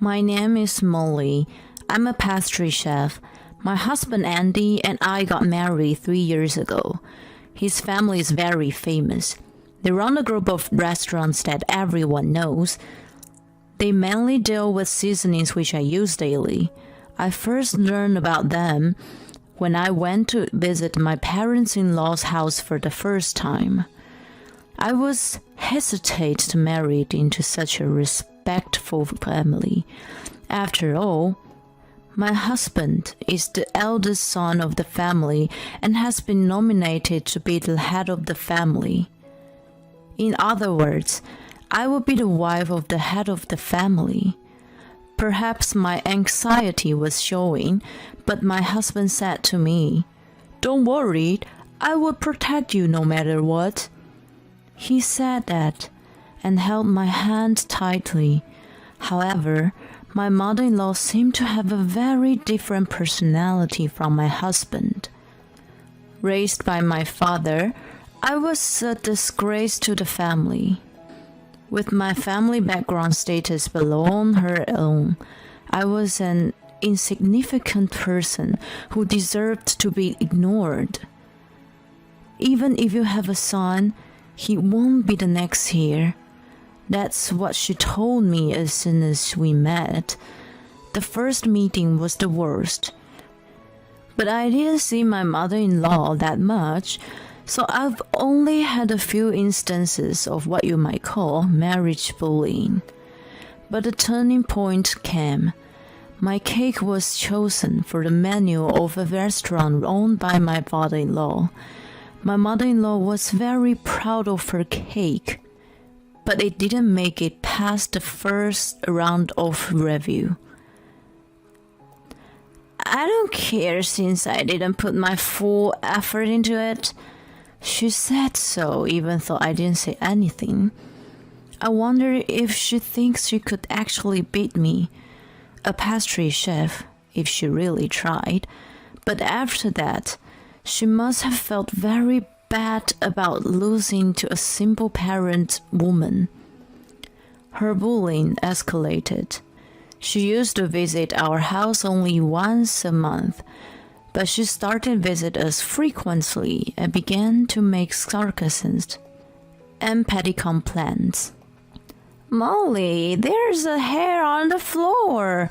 My name is Molly. I'm a pastry chef. My husband Andy and I got married 3 years ago. His family is very famous. They run a group of restaurants that everyone knows. They mainly deal with seasonings which I use daily. I first learned about them when I went to visit my parents-in-law's house for the first time. I was hesitant to marry into such a respectful family. After all, my husband is the eldest son of the family and has been nominated to be the head of the family. In other words, I will be the wife of the head of the family. Perhaps my anxiety was showing, but my husband said to me, "Don't worry, I will protect you no matter what." He said that and held my hand tightly. However, my mother-in-law seemed to have a very different personality from my husband. Raised by my father, I was a disgrace to the family. With my family background status below her own, I was an insignificant person who deserved to be ignored. Even if you have a son, he won't be the next heir. That's what she told me as soon as we met. The first meeting was the worst. But I didn't see my mother-in-law that much, so I've only had a few instances of what you might call marriage bullying. But the turning point came. My cake was chosen for the menu of a restaurant owned by my father-in-law. My mother-in-law was very proud of her cake, but it didn't make it past the first round of review. "I don't care since I didn't put my full effort into it." She said so even though I didn't say anything. I wonder if she thinks she could actually beat me, a pastry chef, if she really tried. But after that, she must have felt very bad about losing to a simple parent woman. Her bullying escalated. She used to visit our house only once a month, but she started visit us frequently and began to make sarcasms and petty complaints. "Molly, there's a hair on the floor.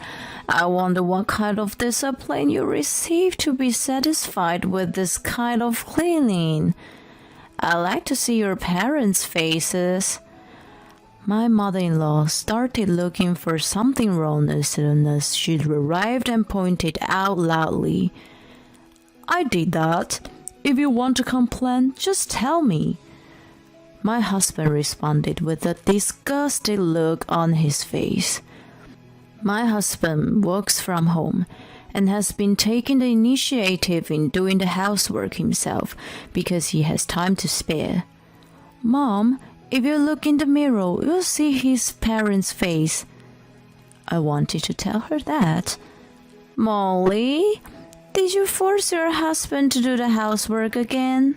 I wonder what kind of discipline you received to be satisfied with this kind of cleaning. I like to see your parents' faces." My mother-in-law started looking for something wrong as soon as she arrived and pointed out loudly, "I did that. If you want to complain, just tell me." My husband responded with a disgusted look on his face. My husband works from home and has been taking the initiative in doing the housework himself because he has time to spare. "Mom, if you look in the mirror, you'll see his parents' face." I wanted to tell her that. "Molly, did you force your husband to do the housework again?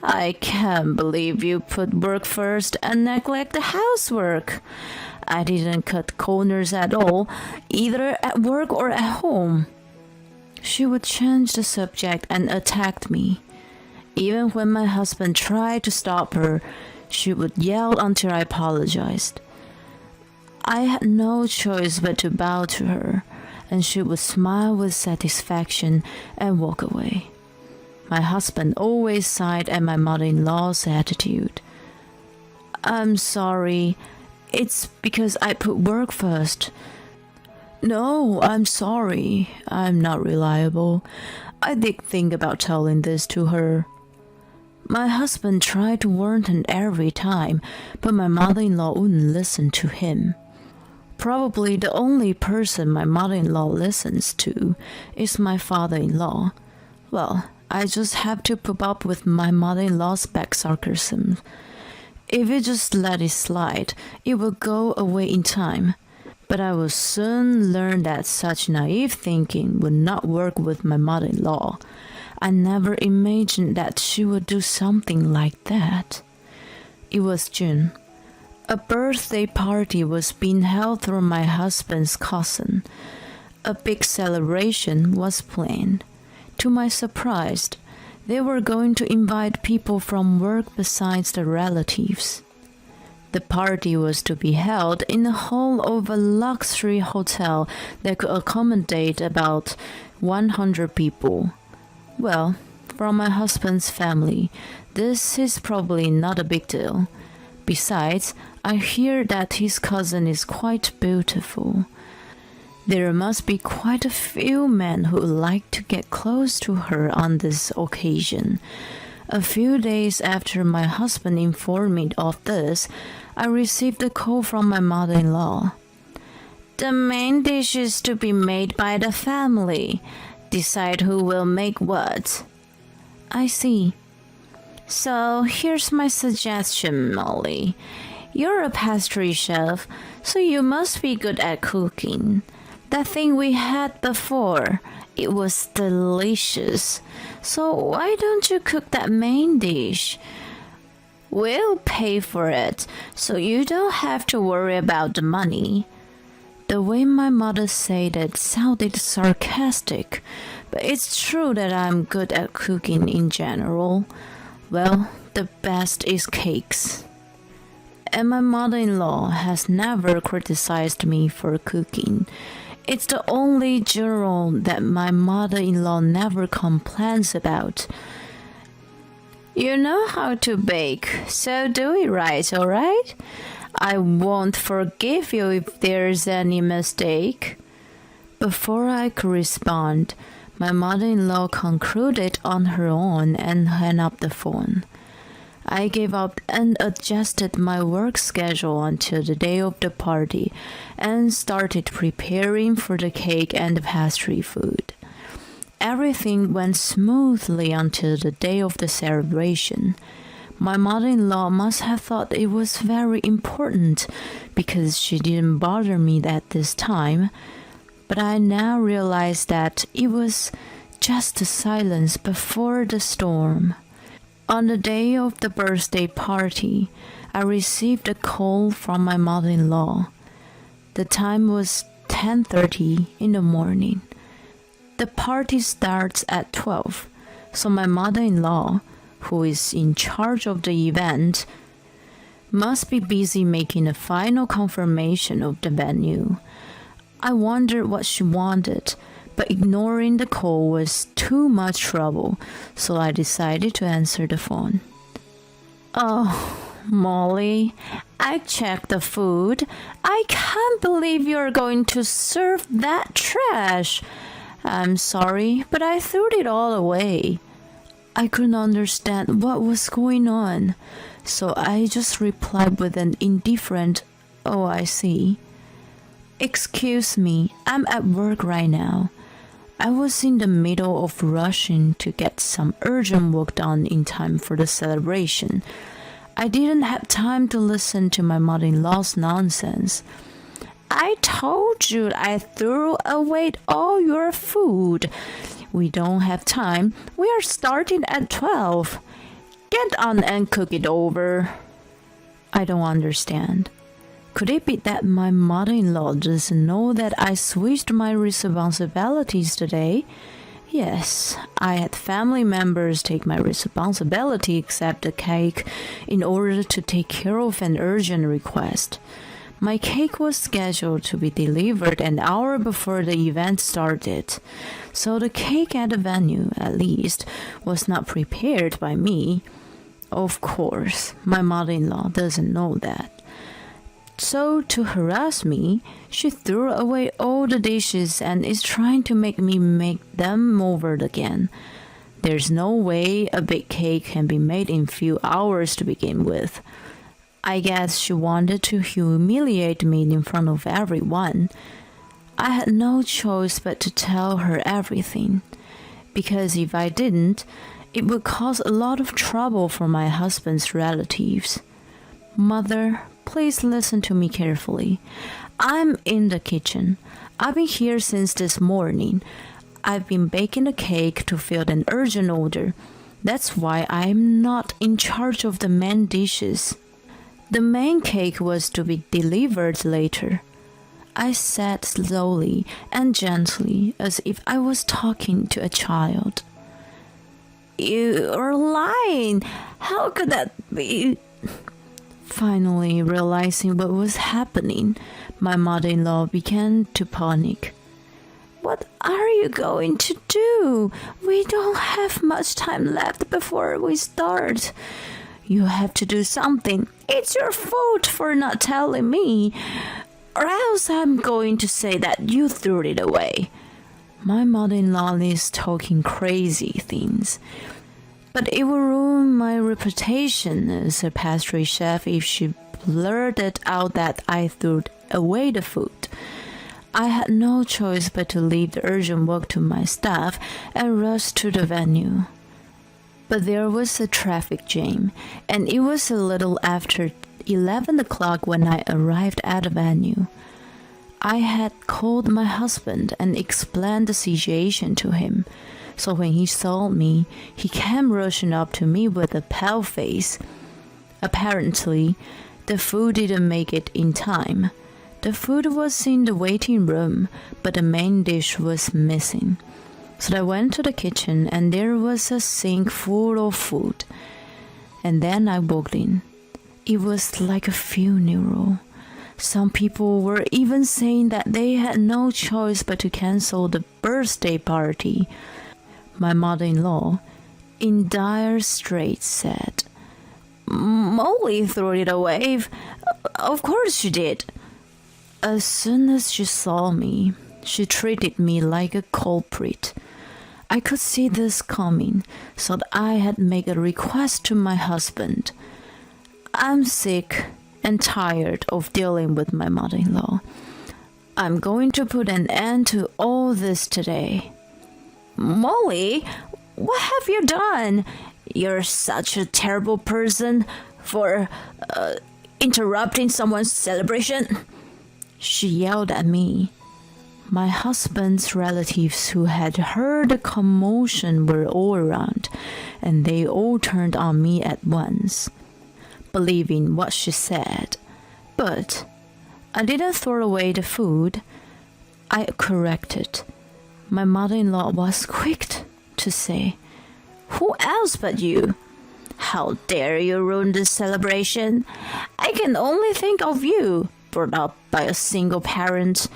I can't believe you put work first and neglect the housework. I didn't cut corners at all, either at work or at home." She would change the subject and attack me. Even when my husband tried to stop her, she would yell until I apologized. I had no choice but to bow to her, and she would smile with satisfaction and walk away. My husband always sighed at my mother-in-law's attitude. "I'm sorry. It's because I put work first." "No, I'm sorry. I'm not reliable. I did think about telling this to her." My husband tried to warn her every time, but my mother-in-law wouldn't listen to him. Probably the only person my mother-in-law listens to is my father-in-law. Well, I just have to put up with my mother-in-law's back sarcasm. If you just let it slide, it will go away in time. But I will soon learn that such naive thinking would not work with my mother-in-law. I never imagined that she would do something like that. It was June. A birthday party was being held through my husband's cousin. A big celebration was planned. To my surprise, they were going to invite people from work besides the relatives. The party was to be held in the hall of a luxury hotel that could accommodate about 100 people. Well, from my husband's family, this is probably not a big deal. Besides, I hear that his cousin is quite beautiful. There must be quite a few men who would like to get close to her on this occasion. A few days after my husband informed me of this, I received a call from my mother-in-law. The main dish is to be made by the family. Decide who will make what. I see. So here's my suggestion, Molly. You're a pastry chef, so you must be good at cooking. That thing we had before, it was delicious. So why don't you cook that main dish? We'll pay for it, so you don't have to worry about the money. The way my mother said it sounded sarcastic, but it's true that I'm good at cooking in general. Well, the best is cakes. And my mother-in-law has never criticized me for cooking. It's the only genre that my mother-in-law never complains about. You know how to bake, so do it right, alright? I won't forgive you if there's any mistake. Before I could respond, my mother-in-law concluded on her own and hung up the phone. I gave up and adjusted my work schedule until the day of the party and started preparing for the cake and the pastry food. Everything went smoothly until the day of the celebration. My mother-in-law must have thought it was very important because she didn't bother me at this time, but I now realize that it was just the silence before the storm. On the day of the birthday party, I received a call from my mother-in-law. The time was 10:30 in the morning. The party starts at 12, so my mother-in-law, who is in charge of the event, must be busy making a final confirmation of the venue. I wondered what she wanted, but ignoring the call was too much trouble, so I decided to answer the phone. Oh, Molly, I checked the food. I can't believe you're going to serve that trash. I'm sorry, but I threw it all away. I couldn't understand what was going on, so I just replied with an indifferent, "Oh, I see." Excuse me, I'm at work right now. I was in the middle of rushing to get some urgent work done in time for the celebration. I didn't have time to listen to my mother-in-law's nonsense. I told you I threw away all your food. We don't have time. We are starting at 12. Get on and cook it over. I don't understand. Could it be that my mother-in-law doesn't know that I switched my responsibilities today? Yes, I had family members take my responsibility except the cake in order to take care of an urgent request. My cake was scheduled to be delivered an hour before the event started, so the cake at the venue, at least, was not prepared by me. Of course, my mother-in-law doesn't know that. So, to harass me, she threw away all the dishes and is trying to make me make them over again. There's no way a big cake can be made in few hours to begin with. I guess she wanted to humiliate me in front of everyone. I had no choice but to tell her everything, because if I didn't, it would cause a lot of trouble for my husband's relatives. Mother, please listen to me carefully. I'm in the kitchen. I've been here since this morning. I've been baking a cake to fill an urgent order. That's why I'm not in charge of the main dishes. The main cake was to be delivered later. I said slowly and gently, as if I was talking to a child. You are lying. How could that be? Finally, realizing what was happening, my mother-in-law began to panic. What are you going to do? We don't have much time left before we start. You have to do something. It's your fault for not telling me, or else I'm going to say that you threw it away. My mother-in-law is talking crazy things, but it will ruin my reputation as a pastry chef if she blurted out that I threw away the food. I had no choice but to leave the urgent work to my staff and rush to the venue. But there was a traffic jam, and it was a little after 11 o'clock when I arrived at the venue. I had called my husband and explained the situation to him, so when he saw me, he came rushing up to me with a pale face. Apparently, the food didn't make it in time. The food was in the waiting room, but the main dish was missing. So I went to the kitchen and there was a sink full of food. And then I walked in. It was like a funeral. Some people were even saying that they had no choice but to cancel the birthday party. My mother-in-law, in dire straits, said, Molly threw it away. Of course she did. As soon as she saw me, she treated me like a culprit. I could see this coming, so I had made a request to my husband. I'm sick and tired of dealing with my mother-in-law. I'm going to put an end to all this today. Molly, what have you done? You're such a terrible person for interrupting someone's celebration. She yelled at me. My husband's relatives who had heard the commotion were all around, and they all turned on me at once, believing what she said. But I didn't throw away the food. I corrected. My mother-in-law was quick to say, Who else but you? How dare you ruin this celebration? I can only think of you, brought up by a single parent.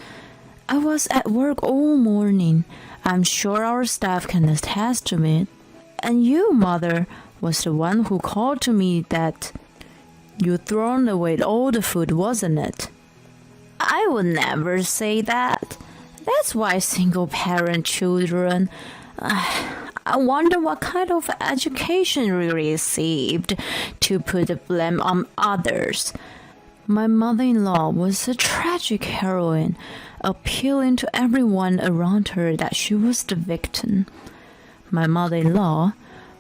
I was at work all morning. I'm sure our staff can attest to it. And you, mother, was the one who called to me that you'd thrown away all the food, wasn't it? I would never say that. That's why single-parent children... I wonder what kind of education we received to put the blame on others. My mother-in-law was a tragic heroine, appealing to everyone around her that she was the victim. My mother-in-law,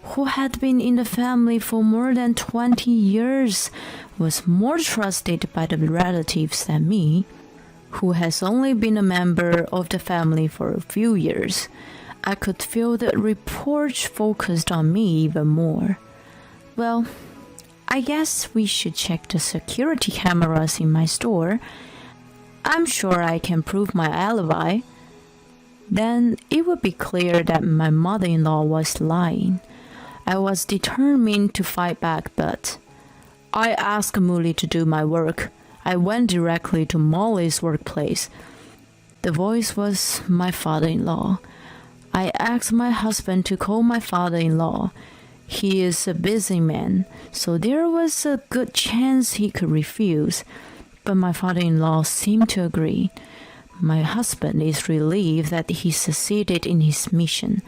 who had been in the family for more than 20 years, was more trusted by the relatives than me, who has only been a member of the family for a few years. I could feel the report focused on me even more. Well, I guess we should check the security cameras in my store. I'm sure I can prove my alibi. Then it would be clear that my mother-in-law was lying. I was determined to fight back, but I asked Molly to do my work. I went directly to Molly's workplace. The voice was my father-in-law. I asked my husband to call my father-in-law. He is a busy man, so there was a good chance he could refuse. But my father-in-law seemed to agree. My husband is relieved that he succeeded in his mission.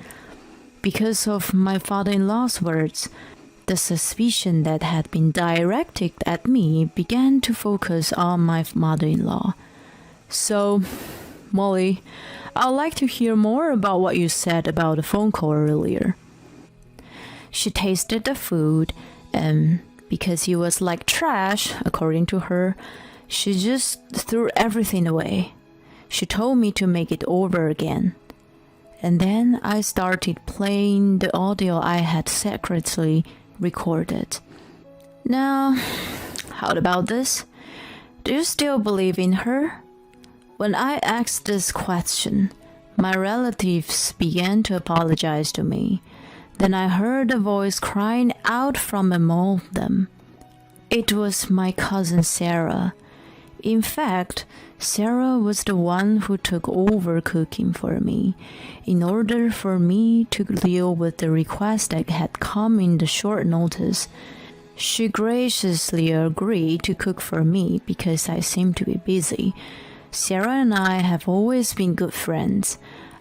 Because of my father-in-law's words, the suspicion that had been directed at me began to focus on my mother-in-law. So, Molly, I'd like to hear more about what you said about the phone call earlier. She tasted the food, and because it was like trash, according to her, she just threw everything away. She told me to make it over again. And then I started playing the audio I had secretly recorded. Now, how about this? Do you still believe in her? When I asked this question, my relatives began to apologize to me. Then I heard a voice crying out from among them. It was my cousin Sarah. In fact, Sarah was the one who took over cooking for me, in order for me to deal with the request that had come in the short notice. She graciously agreed to cook for me because I seemed to be busy. Sarah and I have always been good friends.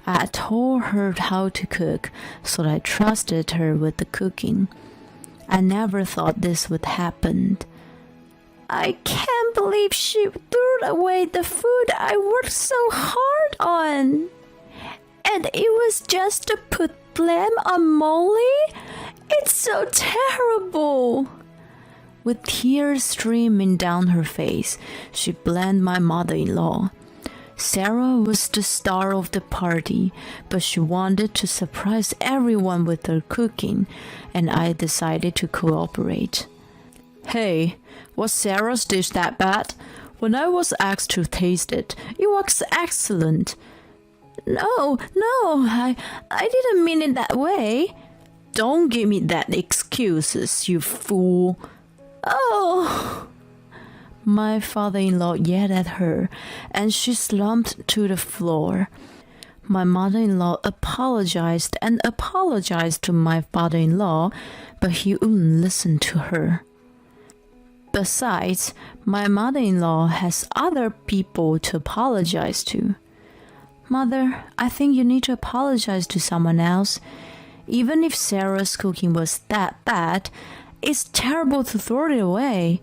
I told her how to cook, so I trusted her with the cooking. I never thought this would happen. I can't believe she threw away the food I worked so hard on. And it was just to put blame on Molly? It's so terrible. With tears streaming down her face, she blamed my mother-in-law. Sarah was the star of the party, but she wanted to surprise everyone with her cooking, and I decided to cooperate. Hey, was Sarah's dish that bad? When I was asked to taste it, it was excellent. No, I didn't mean it that way. Don't give me that excuses, you fool. Oh! My father-in-law yelled at her, and she slumped to the floor. My mother-in-law apologized and apologized to my father-in-law, but he wouldn't listen to her. Besides, my mother-in-law has other people to apologize to. Mother, I think you need to apologize to someone else. Even if Sarah's cooking was that bad, it's terrible to throw it away.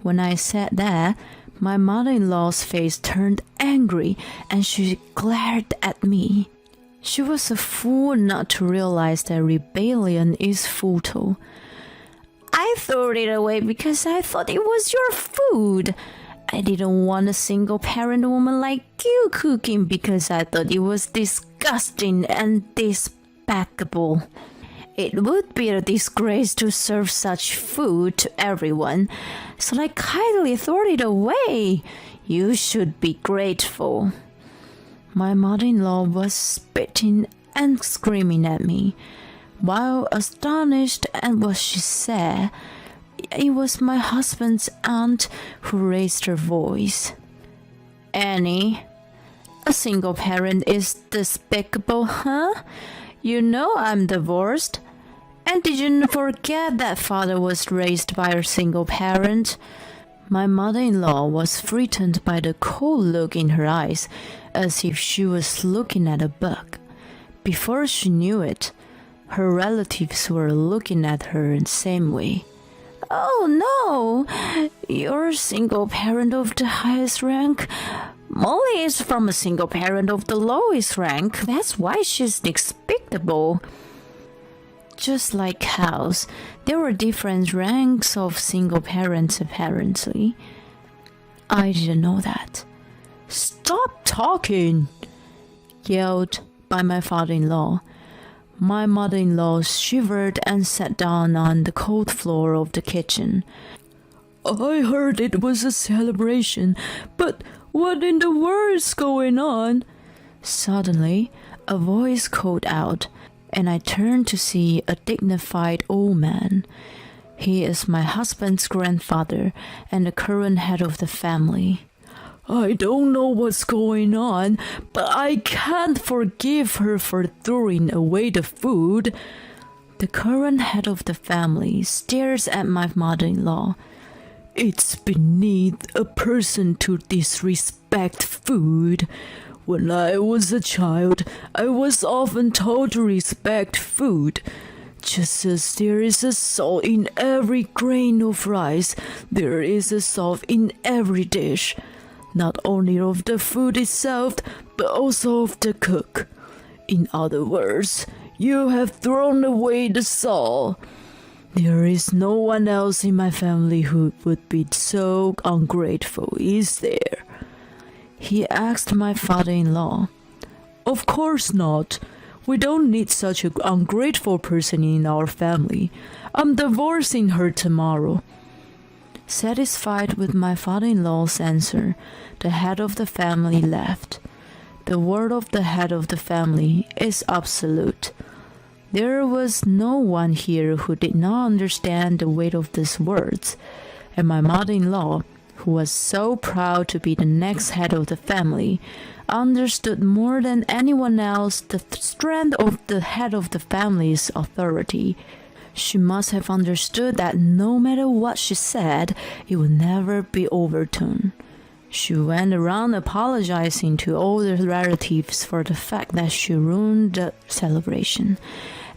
When I said that, my mother-in-law's face turned angry and she glared at me. She was a fool not to realize that rebellion is futile. I threw it away because I thought it was your food. I didn't want a single-parent woman like you cooking because I thought it was disgusting and despicable. It would be a disgrace to serve such food to everyone, so I kindly threw it away. You should be grateful. My mother-in-law was spitting and screaming at me. While astonished at what she said, it was my husband's aunt who raised her voice. Annie, a single parent is despicable, huh? You know I'm divorced. And did you forget that father was raised by a single parent? My mother-in-law was frightened by the cold look in her eyes, as if she was looking at a bug. Before she knew it, her relatives were looking at her in the same way. Oh no, you're a single parent of the highest rank. Molly is from a single parent of the lowest rank. That's why she's despicable. Just like cows, there were different ranks of single parents apparently. I didn't know that. Stop talking, yelled by my father-in-law. My mother-in-law shivered and sat down on the cold floor of the kitchen. I heard it was a celebration, but what in the world is going on? Suddenly, a voice called out, and I turned to see a dignified old man. He is my husband's grandfather and the current head of the family. I don't know what's going on, but I can't forgive her for throwing away the food. The current head of the family stares at my mother-in-law. It's beneath a person to disrespect food. When I was a child, I was often told to respect food. Just as there is a salt in every grain of rice, there is a salt in every dish. Not only of the food itself, but also of the cook. In other words, you have thrown away the salt. There is no one else in my family who would be so ungrateful, is there? He asked my father-in-law. Of course not. We don't need such an ungrateful person in our family. I'm divorcing her tomorrow. Satisfied with my father-in-law's answer, the head of the family left. The word of the head of the family is absolute. There was no one here who did not understand the weight of these words, and my mother-in-law, who was so proud to be the next head of the family, understood more than anyone else the strength of the head of the family's authority. She must have understood that no matter what she said, it would never be overturned. She went around apologizing to all the relatives for the fact that she ruined the celebration,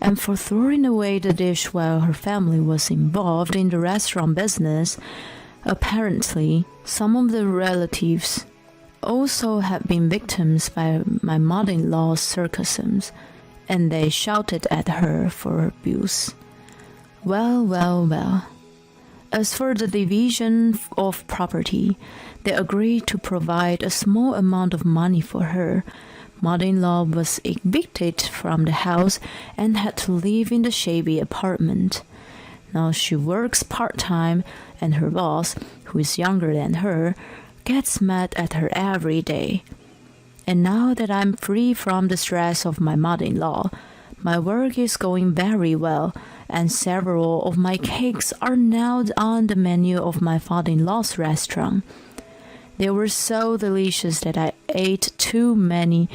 and for throwing away the dish while her family was involved in the restaurant business. Apparently, some of the relatives also had been victims by my mother-in-law's sarcasms, and they shouted at her for abuse. Well. As for the division of property, they agreed to provide a small amount of money for her. Mother-in-law was evicted from the house and had to live in the shabby apartment. Now she works part-time, and her boss, who is younger than her, gets mad at her every day. And now that I'm free from the stress of my mother-in-law, my work is going very well, and several of my cakes are now on the menu of my father-in-law's restaurant. They were so delicious that I ate too many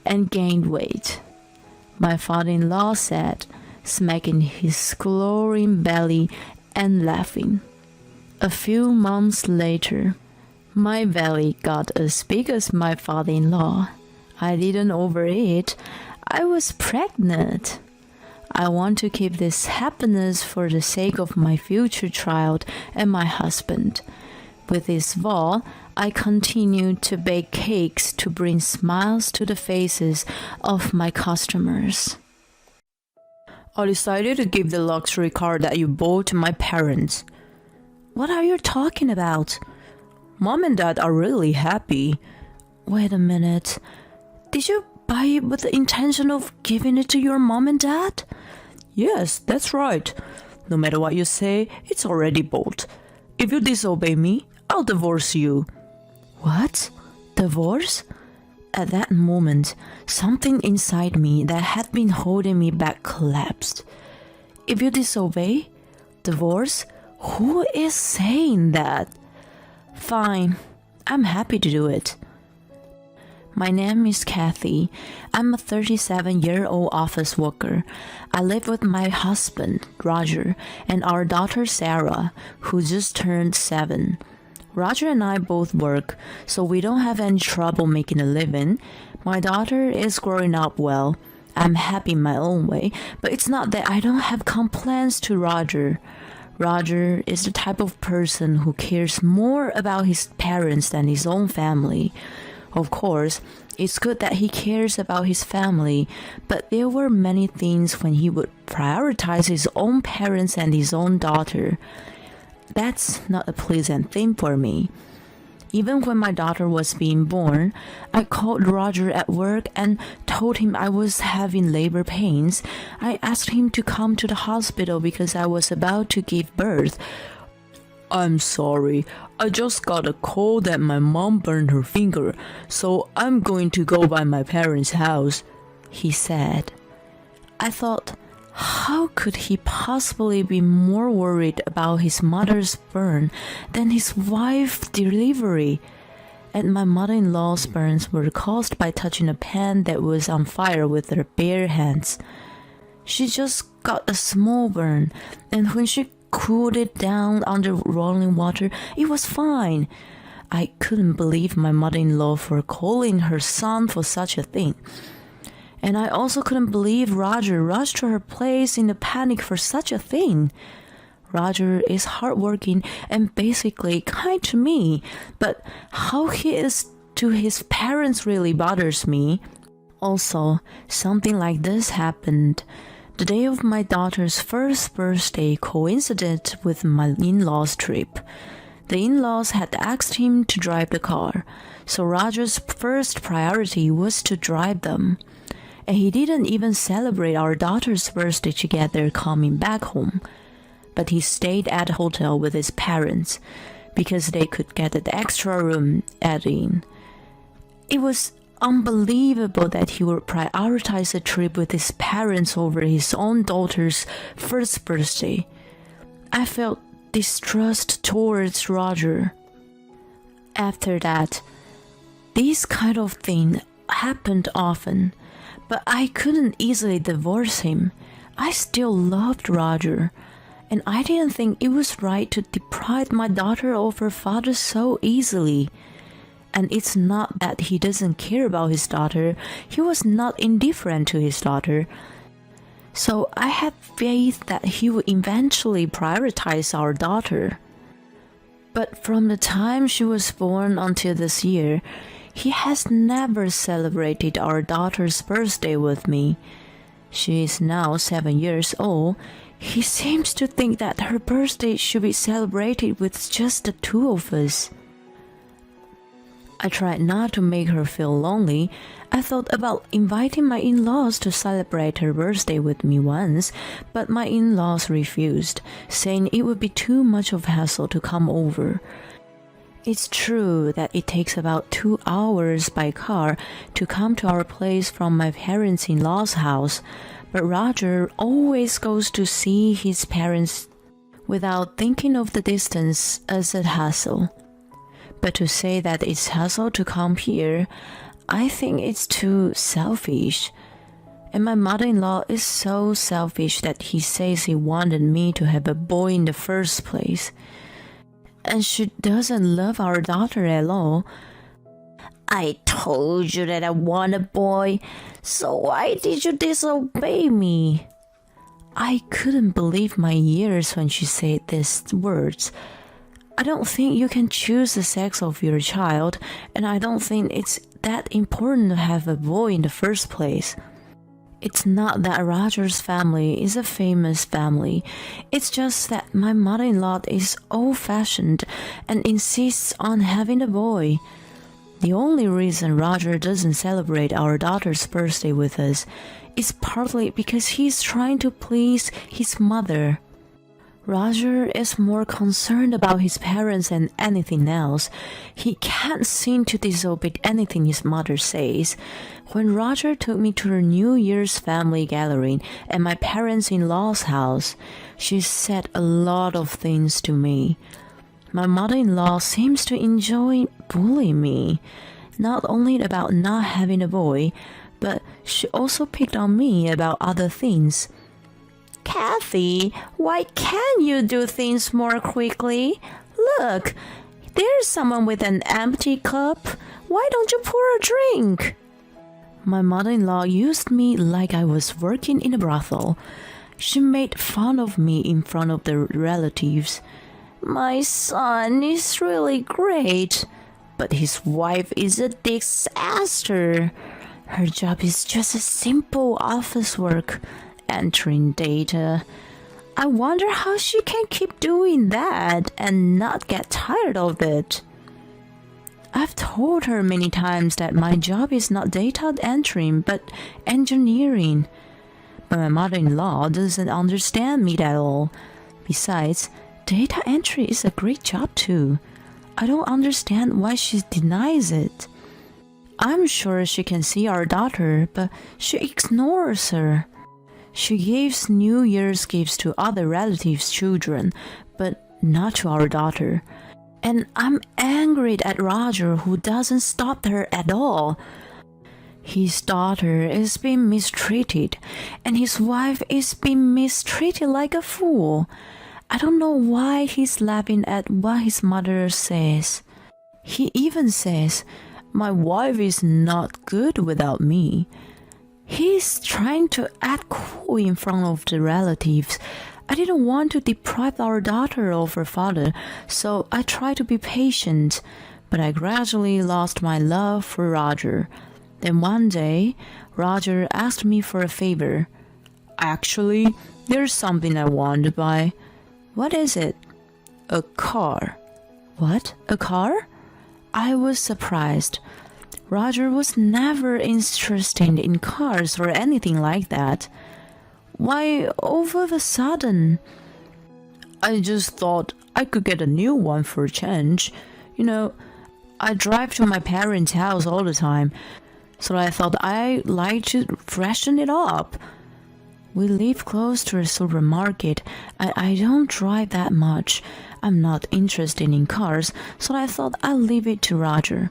and gained weight, my father-in-law said, smacking his glowing belly and laughing. A few months later, my belly got as big as my father-in-law. I didn't overeat. I was pregnant. I want to keep this happiness for the sake of my future child and my husband. With this vow, I continued to bake cakes to bring smiles to the faces of my customers. I decided to give the luxury car that you bought to my parents. What are you talking about? Mom and Dad are really happy. Wait a minute. Did you buy it with the intention of giving it to your mom and dad? Yes, that's right. No matter what you say, it's already bought. If you disobey me, I'll divorce you. What? Divorce? At that moment, something inside me that had been holding me back collapsed. If you disobey? Divorce? Who is saying that? Fine, I'm happy to do it. My name is Kathy. I'm a 37-year-old office worker. I live with my husband, Roger, and our daughter, Sarah, who just turned 7. Roger and I both work, so we don't have any trouble making a living. My daughter is growing up well. I'm happy in my own way, but it's not that I don't have complaints to Roger. Roger is the type of person who cares more about his parents than his own family. Of course, it's good that he cares about his family, but there were many things when he would prioritize his own parents and his own daughter. That's not a pleasant thing for me. Even when my daughter was being born, I called Roger at work and told him I was having labor pains. I asked him to come to the hospital because I was about to give birth. I'm sorry, I just got a call that my mom burned her finger, so I'm going to go by my parents' house, he said. I thought, how could he possibly be more worried about his mother's burn than his wife's delivery? And my mother-in-law's burns were caused by touching a pan that was on fire with her bare hands. She just got a small burn, and when she cooled it down under rolling water, it was fine. I couldn't believe my mother-in-law for calling her son for such a thing. And I also couldn't believe Roger rushed to her place in a panic for such a thing. Roger is hardworking and basically kind to me, but how he is to his parents really bothers me. Also, something like this happened. The day of my daughter's first birthday coincided with my in-laws' trip. The in-laws had asked him to drive the car, so Roger's first priority was to drive them. And he didn't even celebrate our daughter's birthday together coming back home. but he stayed at a hotel with his parents because they could get an extra room at the inn. It was unbelievable that he would prioritize a trip with his parents over his own daughter's first birthday. I felt distrust towards Roger. After that, this kind of thing happened often, but I couldn't easily divorce him. I still loved Roger, and I didn't think it was right to deprive my daughter of her father so easily. And it's not that he doesn't care about his daughter, he was not indifferent to his daughter. So I had faith that he would eventually prioritize our daughter. But from the time she was born until this year, he has never celebrated our daughter's birthday with me. She is now 7 years old. He seems to think that her birthday should be celebrated with just the two of us. I tried not to make her feel lonely. I thought about inviting my in-laws to celebrate her birthday with me once, but my in-laws refused, saying it would be too much of a hassle to come over. It's true that it takes about 2 hours by car to come to our place from my parents-in-law's house, but Roger always goes to see his parents without thinking of the distance as a hassle. But to say that it's hassle to come here, I think it's too selfish. And my mother-in-law is so selfish that he says he wanted me to have a boy in the first place. And she doesn't love our daughter at all. I told you that I want a boy, so why did you disobey me? I couldn't believe my ears when she said these words. I don't think you can choose the sex of your child, and I don't think it's that important to have a boy in the first place. It's not that Roger's family is a famous family. It's just that my mother-in-law is old-fashioned and insists on having a boy. The only reason Roger doesn't celebrate our daughter's birthday with us is partly because he's trying to please his mother. Roger is more concerned about his parents than anything else. He can't seem to disobey anything his mother says. When Roger took me to her New Year's family gathering at my parents-in-law's house, she said a lot of things to me. My mother-in-law seems to enjoy bullying me, not only about not having a boy, but she also picked on me about other things. Kathy, why can't you do things more quickly? Look, there's someone with an empty cup. Why don't you pour a drink? My mother-in-law used me like I was working in a brothel. She made fun of me in front of the relatives. My son is really great, but his wife is a disaster. Her job is just a simple office work. Entering data. I wonder how she can keep doing that and not get tired of it. I've told her many times that my job is not data entering but engineering. But my mother-in-law doesn't understand me at all. Besides, data entry is a great job too. I don't understand why she denies it. I'm sure she can see our daughter, but she ignores her. She gives New Year's gifts to other relatives' children, but not to our daughter. And I'm angry at Roger, who doesn't stop her at all. His daughter is being mistreated, and his wife is being mistreated like a fool. I don't know why he's laughing at what his mother says. He even says, "My wife is not good without me." He's trying to act cool in front of the relatives. I didn't want to deprive our daughter of her father, so I tried to be patient, but I gradually lost my love for Roger. Then one day, Roger asked me for a favor. "Actually, there's something I want to buy." "What is it?" "A car." "What? A car?" I was surprised. Roger was never interested in cars or anything like that. Why, all of a sudden? I just thought I could get a new one for a change. You know, I drive to my parents' house all the time, so I thought I'd like to freshen it up. We live close to a supermarket, and I don't drive that much. I'm not interested in cars, so I thought I'd leave it to Roger.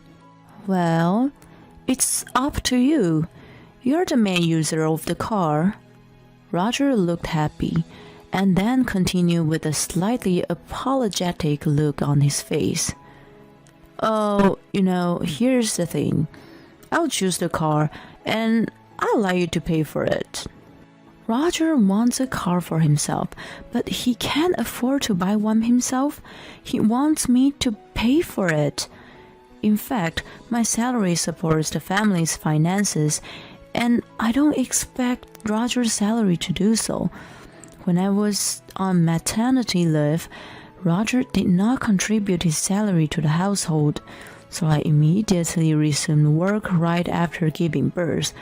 Well, it's up to you. You're the main user of the car. Roger looked happy, and then continued with a slightly apologetic look on his face. Oh, here's the thing. I'll choose the car, and I'll allow you to pay for it. Roger wants a car for himself, but he can't afford to buy one himself. He wants me to pay for it. In fact, my salary supports the family's finances, and I don't expect Roger's salary to do so. When I was on maternity leave, Roger did not contribute his salary to the household, so I immediately resumed work right after giving birth.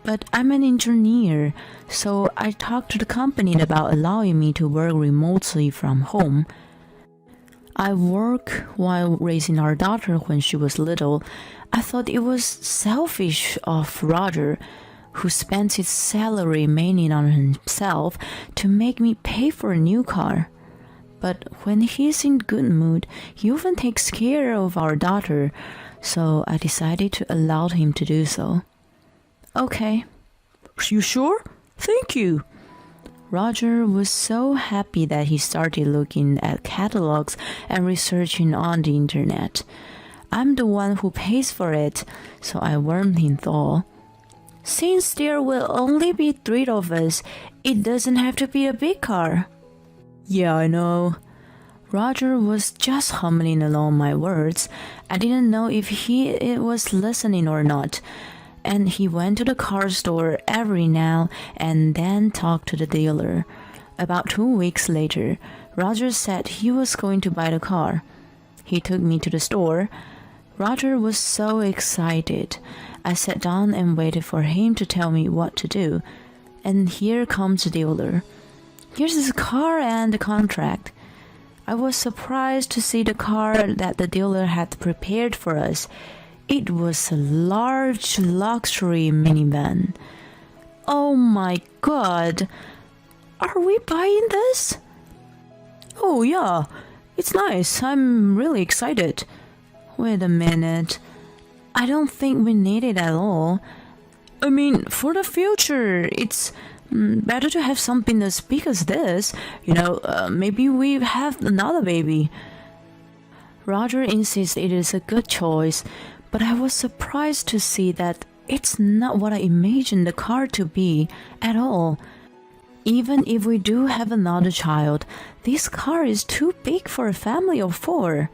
But I'm an engineer, so I talked to the company about allowing me to work remotely from home. I work while raising our daughter when she was little. I thought it was selfish of Roger, who spent his salary mainly on himself, to make me pay for a new car. But when he's in good mood, he often takes care of our daughter, so I decided to allow him to do so. Okay. You sure? Thank you. Roger was so happy that he started looking at catalogs and researching on the internet. I'm the one who pays for it, so I warned him though. Since there will only be 3 of us, it doesn't have to be a big car. Yeah, I know. Roger was just humming along my words. I didn't know if he was listening or not, and he went to the car store every now and then talked to the dealer. About 2 weeks later, Roger said he was going to buy the car. He took me to the store. Roger was so excited. I sat down and waited for him to tell me what to do. And here comes the dealer. Here's his car and the contract. I was surprised to see the car that the dealer had prepared for us. It was a large luxury minivan. Oh my god! Are we buying this? Oh yeah, it's nice. I'm really excited. Wait a minute. I don't think we need it at all. I mean, for the future, it's better to have something as big as this. Maybe we have another baby. Roger insists it is a good choice, but I was surprised to see that it's not what I imagined the car to be at all. Even if we do have another child, this car is too big for a family of 4.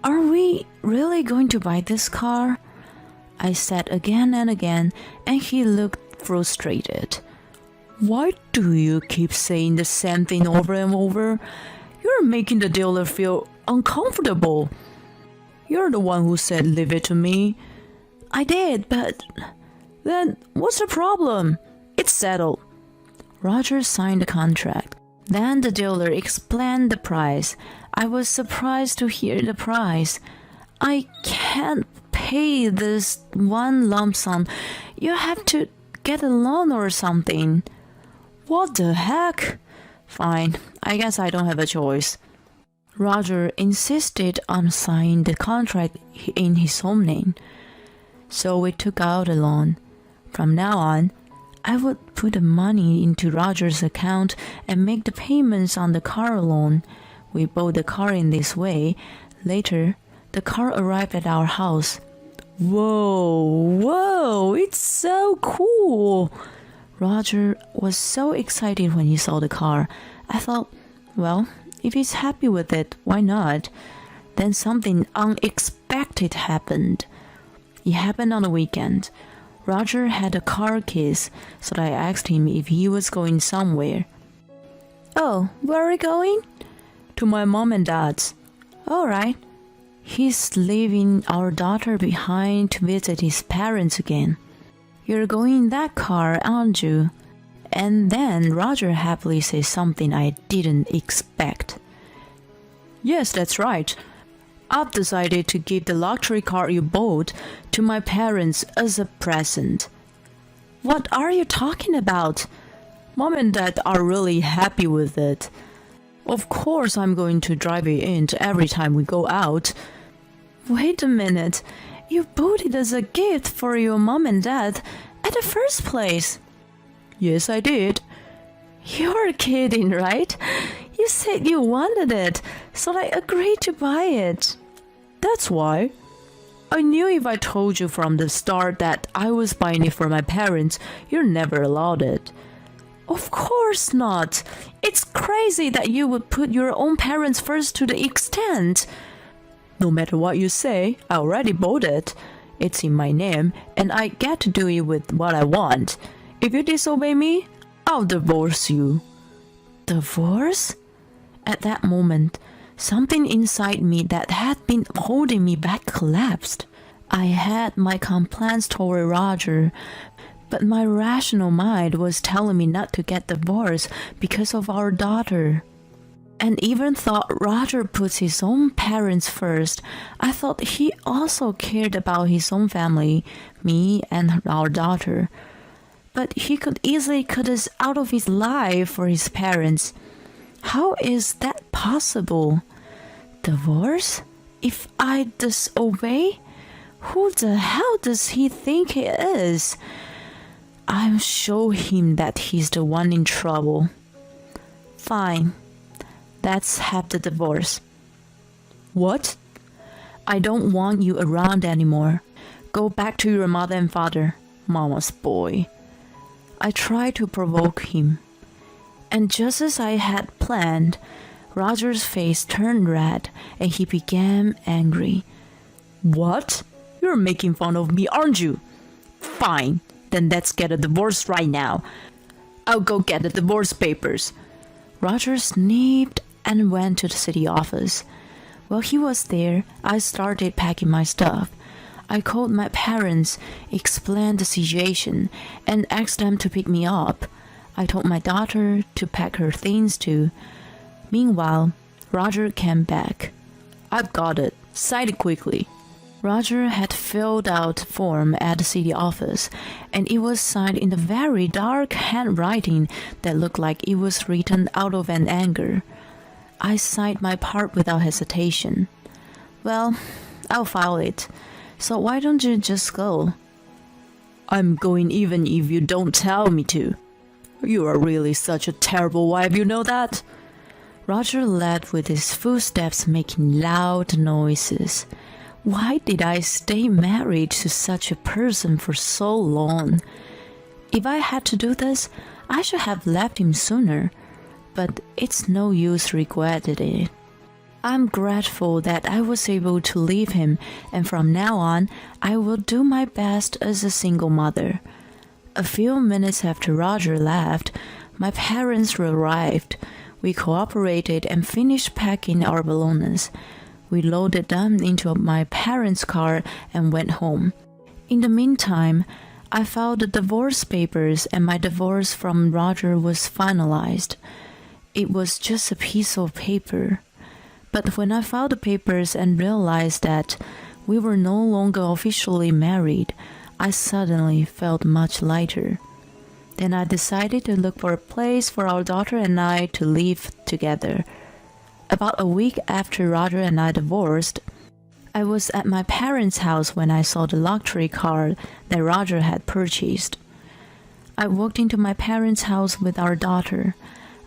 Are we really going to buy this car? I said again and again, and he looked frustrated. Why do you keep saying the same thing over and over? You're making the dealer feel uncomfortable. You're the one who said leave it to me. I did, but then what's the problem? It's settled. Roger signed the contract. Then the dealer explained the price. I was surprised to hear the price. I can't pay this one lump sum. You have to get a loan or something. What the heck? Fine, I guess I don't have a choice. Roger insisted on signing the contract in his own name, so we took out a loan. From now on, I would put the money into Roger's account and make the payments on the car loan. We bought the car in this way. Later, the car arrived at our house. Whoa, it's so cool! Roger was so excited when he saw the car. I thought, well, if he's happy with it, why not? Then something unexpected happened. It happened on the weekend. Roger had a car keys, so I asked him if he was going somewhere. Oh, where are we going? To my mom and dad's. All right. He's leaving our daughter behind to visit his parents again. You're going in that car, aren't you? And then Roger happily says something I didn't expect. Yes, that's right. I've decided to give the luxury car you bought to my parents as a present. What are you talking about? Mom and Dad are really happy with it. Of course I'm going to drive it in every time we go out. Wait a minute. You bought it as a gift for your mom and dad at the first place. Yes, I did. You're kidding, right? You said you wanted it, so I agreed to buy it. That's why. I knew if I told you from the start that I was buying it for my parents, you'd never allowed it. Of course not. It's crazy that you would put your own parents first to the extent. No matter what you say, I already bought it. It's in my name, and I get to do it with what I want. If you disobey me, I'll divorce you. Divorce? At that moment, something inside me that had been holding me back collapsed. I had my complaints toward Roger, but my rational mind was telling me not to get divorced because of our daughter. And even though Roger puts his own parents first, I thought he also cared about his own family, me and our daughter. But he could easily cut us out of his life for his parents. How is that possible? Divorce? If I disobey? Who the hell does he think he is? I'll show him that he's the one in trouble. Fine. Let's have the divorce. What? I don't want you around anymore. Go back to your mother and father, Mama's boy. I tried to provoke him. And just as I had planned, Roger's face turned red and he became angry. What? You're making fun of me, aren't you? Fine, then let's get a divorce right now. I'll go get the divorce papers. Roger sniffed and went to the city office. While he was there, I started packing my stuff. I called my parents, explained the situation, and asked them to pick me up. I told my daughter to pack her things too. Meanwhile, Roger came back. I've got it. Sign it quickly. Roger had filled out a form at the city office, and it was signed in a very dark handwriting that looked like it was written out of an anger. I signed my part without hesitation. Well, I'll file it. So why don't you just go? I'm going even if you don't tell me to. You are really such a terrible wife, you know that? Roger led with his footsteps making loud noises. Why did I stay married to such a person for so long? If I had to do this, I should have left him sooner. But it's no use regretting it. I'm grateful that I was able to leave him, and from now on, I will do my best as a single mother. A few minutes after Roger left, my parents arrived. We cooperated and finished packing our belongings. We loaded them into my parents' car and went home. In the meantime, I filed the divorce papers and my divorce from Roger was finalized. It was just a piece of paper. But when I filed the papers and realized that we were no longer officially married, I suddenly felt much lighter. Then I decided to look for a place for our daughter and I to live together. About a week after Roger and I divorced, I was at my parents' house when I saw the luxury car that Roger had purchased. I walked into my parents' house with our daughter.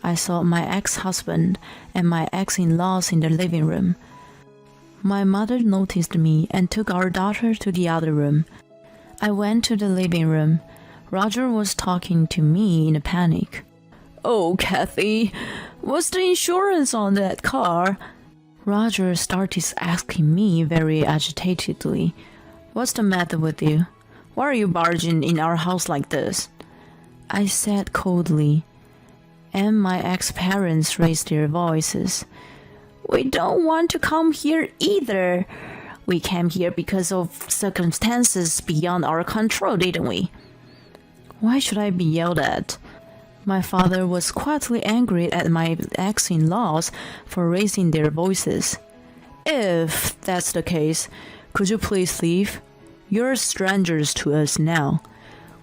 I saw my ex-husband and my ex-in-laws in the living room. My mother noticed me and took our daughter to the other room. I went to the living room. Roger was talking to me in a panic. Oh, Kathy, what's the insurance on that car? Roger started asking me very agitatedly. What's the matter with you? Why are you barging in our house like this? I said coldly, and my ex-parents raised their voices. We don't want to come here either. We came here because of circumstances beyond our control, didn't we? Why should I be yelled at? My father was quietly angry at my ex-in-laws for raising their voices. If that's the case, could you please leave? You're strangers to us now.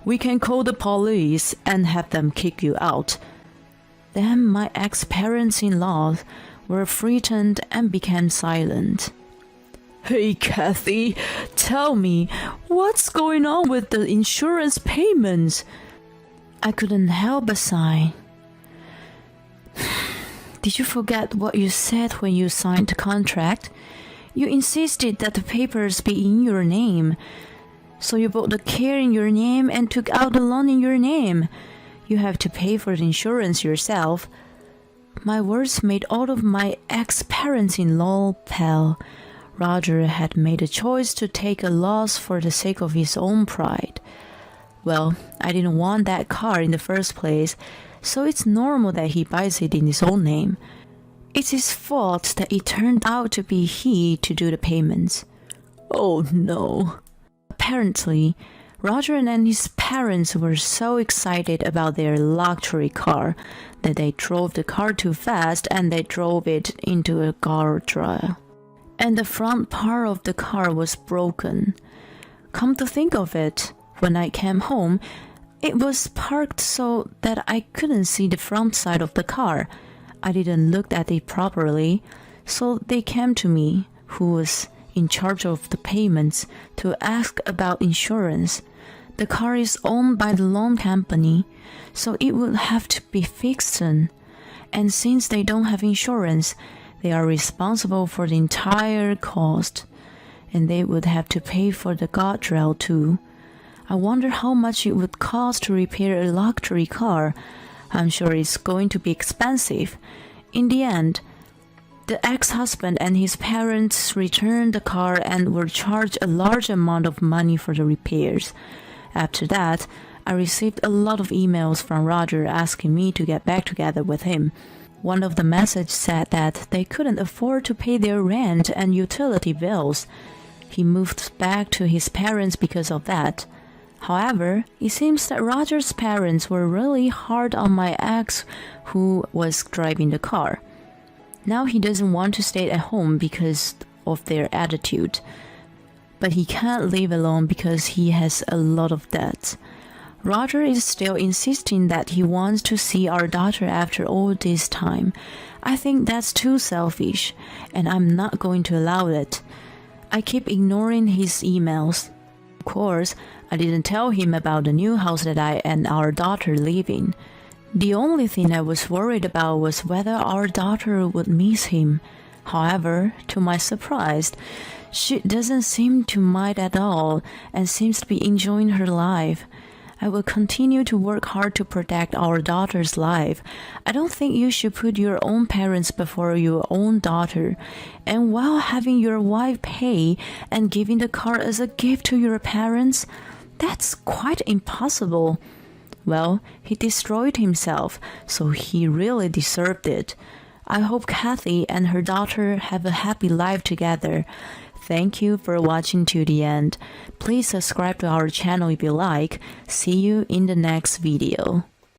We can call the police and have them kick you out. Then my ex-parents-in-law were frightened and became silent. Hey, Kathy, tell me, what's going on with the insurance payments? I couldn't help but sigh. Did you forget what you said when you signed the contract? You insisted that the papers be in your name. So you bought the car in your name and took out the loan in your name. You have to pay for the insurance yourself. My words made all of my ex-parents-in-law pale. Roger had made a choice to take a loss for the sake of his own pride. Well, I didn't want that car in the first place, so it's normal that he buys it in his own name. It's his fault that it turned out to be he to do the payments. Oh no. Apparently, Roger and his parents were so excited about their luxury car that they drove the car too fast and they drove it into a guardrail. And the front part of the car was broken. Come to think of it, when I came home, it was parked so that I couldn't see the front side of the car. I didn't look at it properly, so they came to me, who was in charge of the payments, to ask about insurance. The car is owned by the loan company, so it would have to be fixed soon. And since they don't have insurance, they are responsible for the entire cost, and they would have to pay for the guardrail too. I wonder how much it would cost to repair a luxury car. I'm sure it's going to be expensive. In the end, the ex-husband and his parents returned the car and were charged a large amount of money for the repairs. After that, I received a lot of emails from Roger asking me to get back together with him. One of the messages said that they couldn't afford to pay their rent and utility bills. He moved back to his parents because of that. However, it seems that Roger's parents were really hard on my ex who was driving the car. Now he doesn't want to stay at home because of their attitude. But he can't live alone because he has a lot of debt. Roger is still insisting that he wants to see our daughter after all this time. I think that's too selfish, and I'm not going to allow it. I keep ignoring his emails. Of course, I didn't tell him about the new house that I and our daughter live in. The only thing I was worried about was whether our daughter would miss him. However, to my surprise, she doesn't seem to mind at all and seems to be enjoying her life. I will continue to work hard to protect our daughter's life. I don't think you should put your own parents before your own daughter. And while having your wife pay and giving the car as a gift to your parents, that's quite impossible. Well, he destroyed himself, so he really deserved it. I hope Kathy and her daughter have a happy life together. Thank you for watching to the end. Please subscribe to our channel if you like. See you in the next video.